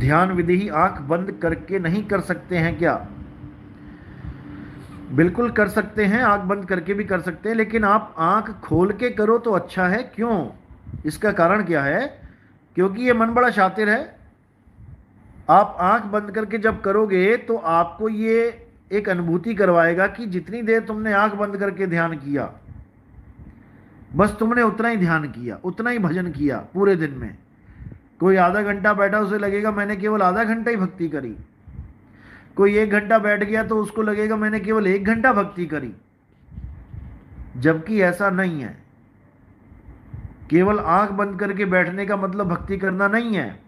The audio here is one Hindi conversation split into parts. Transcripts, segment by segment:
ध्यान विधि ही आंख बंद करके नहीं कर सकते हैं क्या? बिल्कुल कर सकते हैं, आंख बंद करके भी कर सकते हैं, लेकिन आप आंख खोल के करो तो अच्छा है। क्यों? इसका कारण क्या है? क्योंकि ये मन बड़ा शातिर है। आप आंख बंद करके जब करोगे तो आपको ये एक अनुभूति करवाएगा कि जितनी देर तुमने आंख बंद करके ध्यान किया, बस तुमने उतना ही ध्यान किया, उतना ही भजन किया पूरे दिन में। कोई आधा घंटा बैठा, उसे लगेगा मैंने केवल आधा घंटा ही भक्ति करी। कोई 1 घंटा बैठ गया तो उसको लगेगा मैंने केवल 1 घंटा भक्ति करी। जबकि ऐसा नहीं है। केवल आंख बंद करके बैठने का मतलब भक्ति करना नहीं है।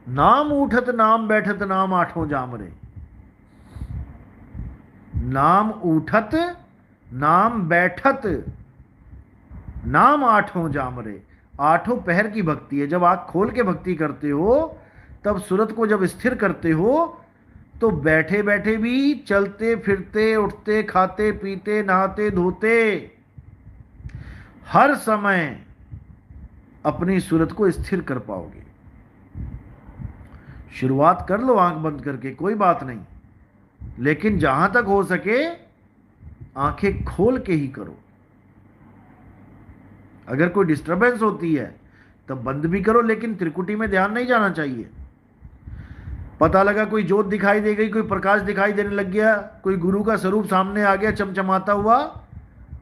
नाम उठत नाम बैठत नाम आठों जाम रे। नाम उठत नाम बैठत नाम आठों जाम रे। आठों पहर की भक्ति है। जब आंख खोल के भक्ति करते हो, तब सूरत को जब स्थिर करते हो, तो बैठे बैठे भी, चलते फिरते, उठते, खाते पीते, नहाते धोते, हर समय अपनी सूरत को स्थिर कर पाओगे। शुरुआत कर लो आंख बंद करके, कोई बात नहीं, लेकिन जहां तक हो सके आंखें खोल के ही करो। अगर कोई डिस्टरबेंस होती है तब बंद भी करो, लेकिन त्रिकुटी में ध्यान नहीं जाना चाहिए। पता लगा कोई ज्योत दिखाई दे गई, कोई प्रकाश दिखाई देने लग गया, कोई गुरु का स्वरूप सामने आ गया चमचमाता हुआ,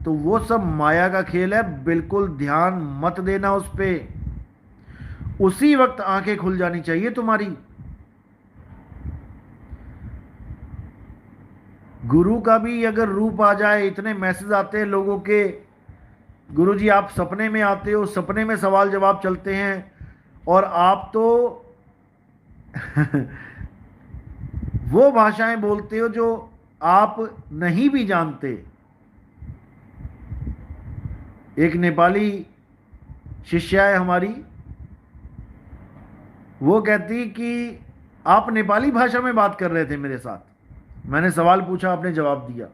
तो वो सब माया का खेल है। बिल्कुल ध्यान मत देना उस पे। उसी वक्त आंखें खुल जानी चाहिए तुम्हारी। गुरु का भी अगर रूप आ जाए, इतने मैसेज आते हैं लोगों के, गुरुजी आप सपने में आते हो, सपने में सवाल जवाब चलते हैं, और आप तो वो भाषाएं बोलते हो जो आप नहीं भी जानते। एक नेपाली शिष्या है हमारी, वो कहती कि आप नेपाली भाषा में बात कर रहे थे मेरे साथ। मैंने सवाल पूछा, आपने जवाब दिया।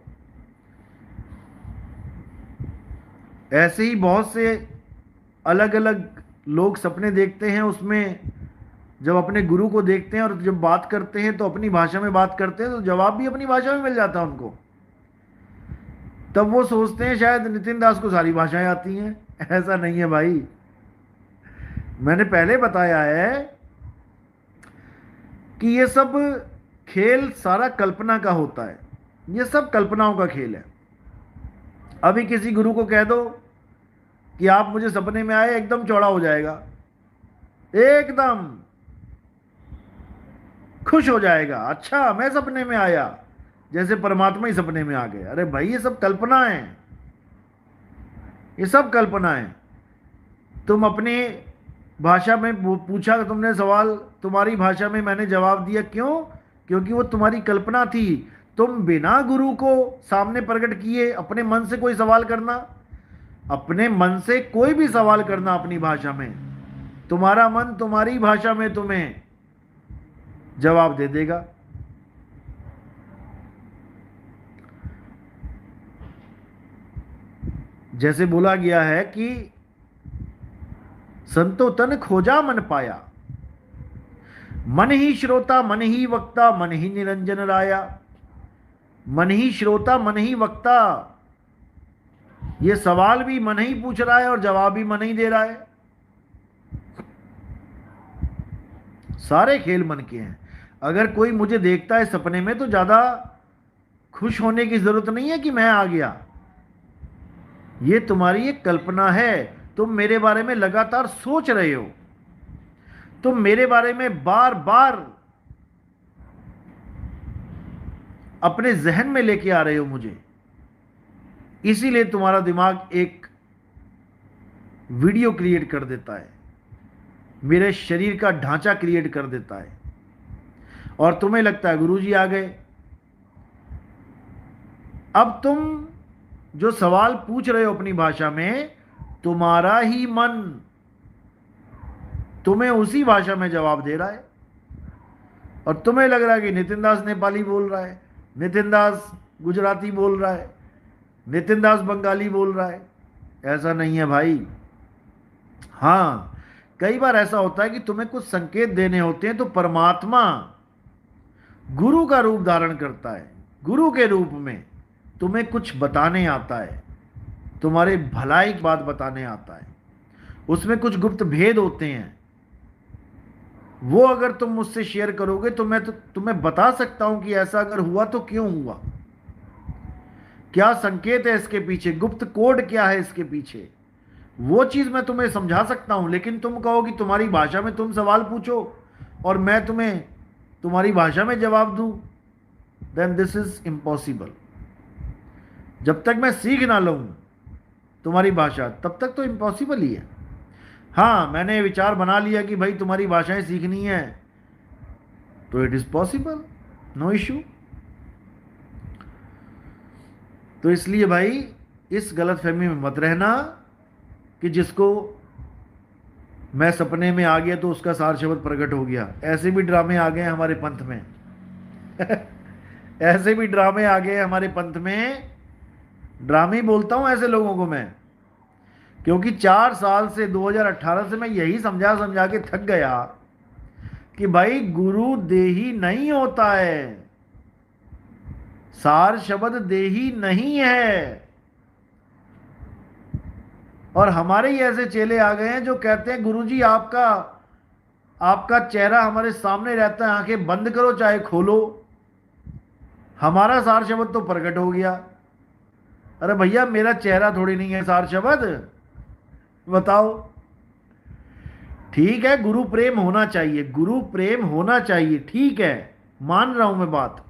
ऐसे ही बहुत से अलग अलग लोग सपने देखते हैं, उसमें जब अपने गुरु को देखते हैं और जब बात करते हैं तो अपनी भाषा में बात करते हैं, तो जवाब भी अपनी भाषा में मिल जाता है उनको। तब वो सोचते हैं शायद नितिन दास को सारी भाषाएं आती हैं। ऐसा नहीं है भाई। मैंने पहले बताया है कि ये सब खेल सारा कल्पना का होता है। ये सब कल्पनाओं का खेल है। अभी किसी गुरु को कह दो कि आप मुझे सपने में आए, एकदम चौड़ा हो जाएगा, एकदम खुश हो जाएगा। अच्छा, मैं सपने में आया, जैसे परमात्मा ही सपने में आ गए। अरे भाई, ये सब कल्पना है, ये सब कल्पना है। तुम अपनी भाषा में पूछा, तुमने सवाल, तुम्हारी भाषा में मैंने जवाब दिया। क्यों? क्योंकि वो तुम्हारी कल्पना थी। तुम बिना गुरु को सामने प्रकट किए अपने मन से कोई सवाल करना, अपने मन से कोई भी सवाल करना अपनी भाषा में, तुम्हारा मन तुम्हारी भाषा में तुम्हें जवाब दे देगा। जैसे बोला गया है कि संतो तन खोजा मन पाया, मन ही श्रोता मन ही वक्ता मन ही निरंजन राया। मन ही श्रोता मन ही वक्ता, ये सवाल भी मन ही पूछ रहा है और जवाब भी मन ही दे रहा है। सारे खेल मन के हैं। अगर कोई मुझे देखता है सपने में तो ज्यादा खुश होने की जरूरत नहीं है कि मैं आ गया। ये तुम्हारी एक कल्पना है। तुम मेरे बारे में लगातार सोच रहे हो, तुम मेरे बारे में बार बार अपने जहन में लेके आ रहे हो मुझे। इसीलिए तुम्हारा दिमाग एक वीडियो क्रिएट कर देता है, मेरे शरीर का ढांचा क्रिएट कर देता है, और तुम्हें लगता है गुरुजी आ गए। अब तुम जो सवाल पूछ रहे हो अपनी भाषा में, तुम्हारा ही मन तुम्हें उसी भाषा में जवाब दे रहा है, और तुम्हें लग रहा है कि नितिन दास नेपाली बोल रहा है, नितिन दास गुजराती बोल रहा है, नितिन दास बंगाली बोल रहा है। ऐसा नहीं है भाई। हाँ, कई बार ऐसा होता है कि तुम्हें कुछ संकेत देने होते हैं, तो परमात्मा गुरु का रूप धारण करता है। गुरु के रूप में तुम्हें कुछ बताने आता है, तुम्हारे भलाई की बात बताने आता है। उसमें कुछ गुप्त भेद होते हैं, वो अगर तुम मुझसे शेयर करोगे तो मैं तो तुम्हें बता सकता हूं कि ऐसा अगर हुआ तो क्यों हुआ, क्या संकेत है इसके पीछे, गुप्त कोड क्या है इसके पीछे। वो चीज मैं तुम्हें समझा सकता हूं। लेकिन तुम कहो कि तुम्हारी भाषा में तुम सवाल पूछो और मैं तुम्हें तुम्हारी भाषा में जवाब दूं, देन दिस इज इम्पॉसिबल। जब तक मैं सीख ना लूं तुम्हारी भाषा, तब तक तो इम्पॉसिबल ही है। हाँ, मैंने विचार बना लिया कि भाई तुम्हारी भाषाएं सीखनी है, तो it is possible, no issue. तो इसलिए भाई इस गलतफहमी में मत रहना कि जिसको मैं सपने में आ गया तो उसका सार शब्द प्रकट हो गया। ऐसे भी ड्रामे आ गए हमारे पंथ में ऐसे भी ड्रामे आ गए हमारे पंथ में। ड्रामे ही बोलता हूं ऐसे लोगों को मैं, क्योंकि 4 साल से 2018 से मैं यही समझा समझा के थक गया कि भाई गुरु देही नहीं होता है, सार शब्द देही नहीं है। और हमारे ही ऐसे चेले आ गए हैं जो कहते हैं गुरुजी आपका आपका चेहरा हमारे सामने रहता है, आंखें बंद करो चाहे खोलो, हमारा सार शब्द तो प्रकट हो गया। अरे भैया, मेरा चेहरा थोड़ी नहीं है सार शब्द, बताओ। ठीक है, गुरु प्रेम होना चाहिए, गुरु प्रेम होना चाहिए, ठीक है, मान रहा हूं मैं बात।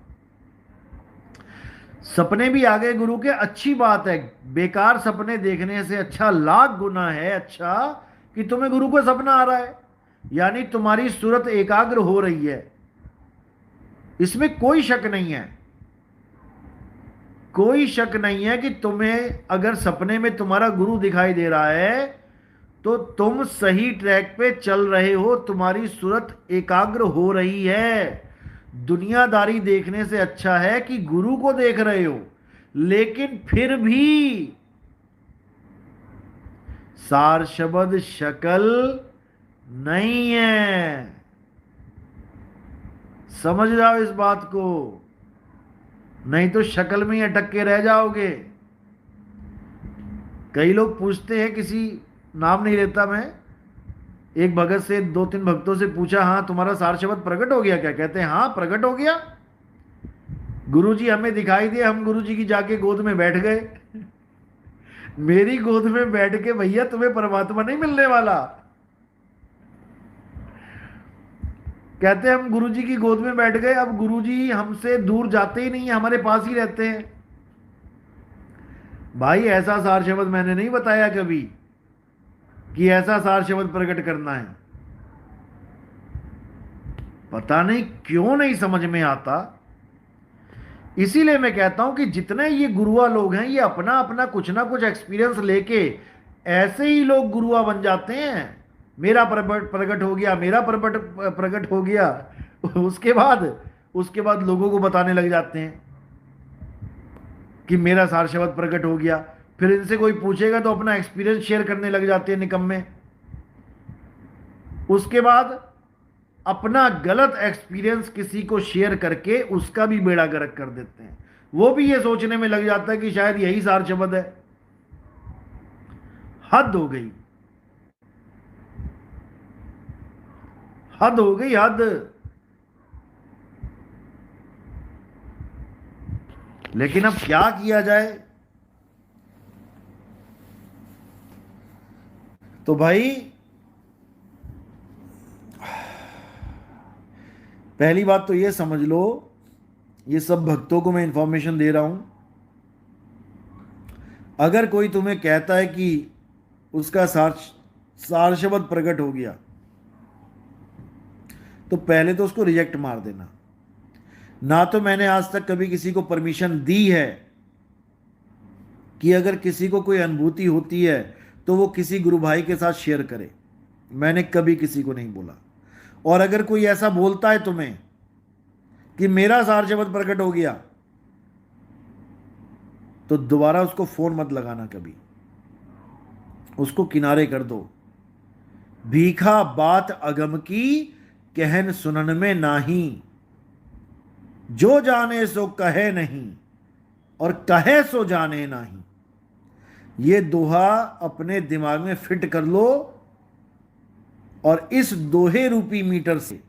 सपने भी आ गए गुरु के, अच्छी बात है। बेकार सपने देखने से अच्छा लाख गुना है अच्छा कि तुम्हें गुरु को सपना आ रहा है, यानी तुम्हारी सूरत एकाग्र हो रही है। इसमें कोई शक नहीं है, कोई शक नहीं है कि तुम्हें अगर सपने में तुम्हारा गुरु दिखाई दे रहा है तो तुम सही ट्रैक पे चल रहे हो, तुम्हारी सूरत एकाग्र हो रही है। दुनियादारी देखने से अच्छा है कि गुरु को देख रहे हो, लेकिन फिर भी सार शब्द शकल नहीं है। समझ जाओ इस बात को, नहीं तो शक्ल में ही अटक के रह जाओगे। कई लोग पूछते हैं, किसी नाम नहीं लेता मैं, एक भगत से 2-3 भक्तों से पूछा, हाँ तुम्हारा सार शब्द प्रकट हो गया क्या? कहते हैं हाँ प्रकट हो गया, गुरुजी हमें दिखाई दिए, हम गुरुजी की जाके गोद में बैठ गए। मेरी गोद में बैठ के भैया तुम्हें परमात्मा नहीं मिलने वाला। कहते हम गुरुजी की गोद में बैठ गए, अब गुरुजी हमसे दूर जाते ही नहीं है, हमारे पास ही रहते हैं। भाई ऐसा सार शब्द मैंने नहीं बताया कभी कि ऐसा सार शब्द प्रकट करना है। पता नहीं क्यों नहीं समझ में आता। इसीलिए मैं कहता हूं कि जितने ये गुरुआ लोग हैं, ये अपना अपना कुछ ना कुछ एक्सपीरियंस लेके ऐसे ही लोग गुरुआ बन जाते हैं। मेरा प्रकट हो गया, मेरा प्रकट हो गया, उसके बाद लोगों को बताने लग जाते हैं कि मेरा सार शब्द प्रकट हो गया। फिर इनसे कोई पूछेगा तो अपना एक्सपीरियंस शेयर करने लग जाते हैं निकम्मे। उसके बाद अपना गलत एक्सपीरियंस किसी को शेयर करके उसका भी बेड़ा गर्क कर देते हैं। वो भी ये सोचने में लग जाता है कि शायद यही सार शब्द है। हद हो गई, हद हो गई, हद। लेकिन अब क्या किया जाए? तो भाई पहली बात तो ये समझ लो, ये सब भक्तों को मैं इंफॉर्मेशन दे रहा हूं, अगर कोई तुम्हें कहता है कि उसका सार शब्द प्रकट हो गया, तो पहले तो उसको रिजेक्ट मार देना। ना तो मैंने आज तक कभी किसी को परमिशन दी है कि अगर किसी को कोई अनुभूति होती है तो वो किसी गुरु भाई के साथ शेयर करे, मैंने कभी किसी को नहीं बोला। और अगर कोई ऐसा बोलता है तुम्हें कि मेरा सार शब्द प्रकट हो गया, तो दोबारा उसको फोन मत लगाना, कभी उसको किनारे कर दो। भीखा बात अगम की, कहन सुनन में नाही। जो जाने सो कहे नहीं, और कहे सो जाने नहीं। ये दोहा अपने दिमाग में फिट कर लो, और इस दोहे रूपी मीटर से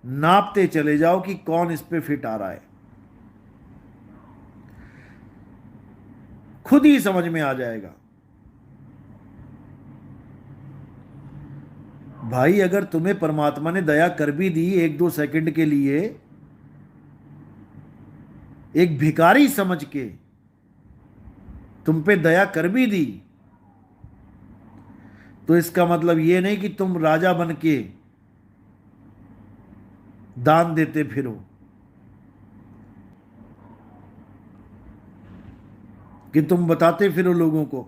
नापते चले जाओ कि कौन इस पे फिट आ रहा है। खुद ही समझ में आ जाएगा। भाई अगर तुम्हें परमात्मा ने दया कर भी दी 1-2 सेकंड के लिए, एक भिखारी समझ के तुम पे दया कर भी दी, तो इसका मतलब यह नहीं कि तुम राजा बन के दान देते फिरो, कि तुम बताते फिरो लोगों को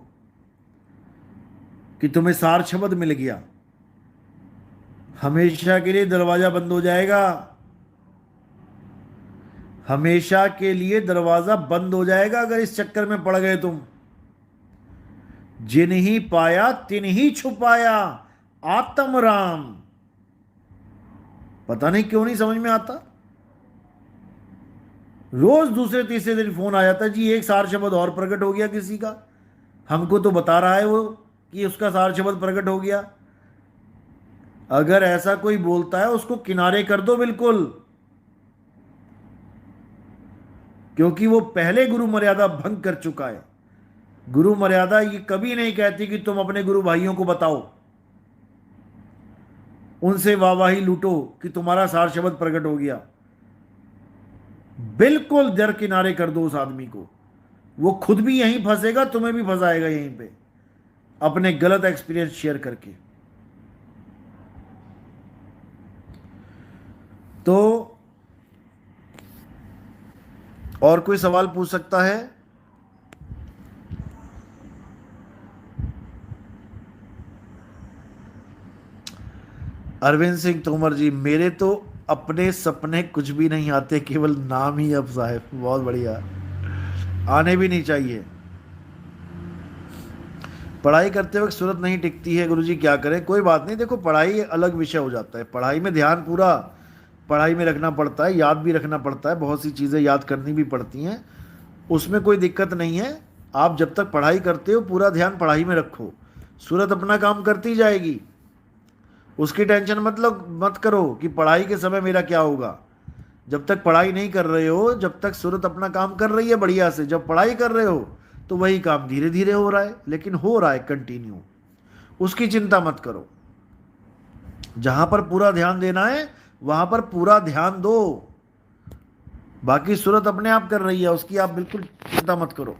कि तुम्हें सार शब्द मिल गया। हमेशा के लिए दरवाजा बंद हो जाएगा। हमेशा के लिए दरवाजा बंद हो जाएगा अगर इस चक्कर में पड़ गए तुम। जिन ही पाया तिन ही छुपाया, आत्म राम। पता नहीं क्यों नहीं समझ में आता। रोज दूसरे तीसरे दिन फोन आ जाता है, जी एक सार शब्द और प्रकट हो गया किसी का। हमको तो बता रहा है वो कि उसका सार शब्द प्रकट हो गया। अगर ऐसा कोई बोलता है उसको किनारे कर दो बिल्कुल, क्योंकि वो पहले गुरु मर्यादा भंग कर चुका है। गुरु मर्यादा ये कभी नहीं कहती कि तुम अपने गुरु भाइयों को बताओ, उनसे वाहवाही लूटो कि तुम्हारा सार शब्द प्रकट हो गया। बिल्कुल दरकिनारे कर दो उस आदमी को। वो खुद भी यहीं फंसेगा, तुम्हें भी फंसाएगा यहीं पे, अपने गलत एक्सपीरियंस शेयर करके। तो और कोई सवाल पूछ सकता है? अरविंद सिंह तोमर जी, मेरे तो अपने सपने कुछ भी नहीं आते, केवल नाम ही अब साहब। बहुत बढ़िया, आने भी नहीं चाहिए। पढ़ाई करते वक्त सूरत नहीं टिकती है गुरुजी, क्या करें? कोई बात नहीं, देखो पढ़ाई अलग विषय हो जाता है। पढ़ाई में ध्यान पूरा पढ़ाई में रखना पड़ता है, याद भी रखना पड़ता है, बहुत सी चीज़ें याद करनी भी पड़ती हैं, उसमें कोई दिक्कत नहीं है। आप जब तक पढ़ाई करते हो पूरा ध्यान पढ़ाई में रखो, सूरत अपना काम करती जाएगी। उसकी टेंशन मत करो कि पढ़ाई के समय मेरा क्या होगा। जब तक पढ़ाई नहीं कर रहे हो, जब तक सूरत अपना काम कर रही है बढ़िया से, जब पढ़ाई कर रहे हो तो वही काम धीरे धीरे हो रहा है, लेकिन हो रहा है कंटिन्यू। उसकी चिंता मत करो। जहां पर पूरा ध्यान देना है वहां पर पूरा ध्यान दो, बाकी सूरत अपने आप कर रही है, उसकी आप बिल्कुल चिंता मत करो।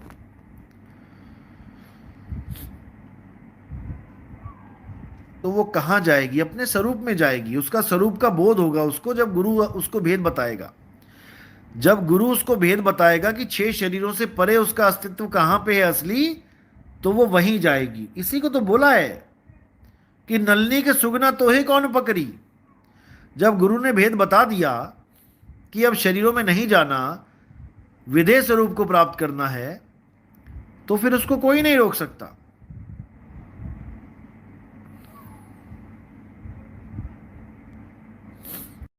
तो वो कहाँ जाएगी? अपने स्वरूप में जाएगी। उसका स्वरूप का बोध होगा उसको जब गुरु उसको भेद बताएगा। जब गुरु उसको भेद बताएगा कि 6 शरीरों से परे उसका अस्तित्व कहाँ पे है असली, तो वो वहीं जाएगी। इसी को तो बोला है कि नलनी के सुगना तोहे कौन पकड़ी। जब गुरु ने भेद बता दिया कि अब शरीरों में नहीं जाना, विधेय स्वरूप को प्राप्त करना है, तो फिर उसको कोई नहीं रोक सकता।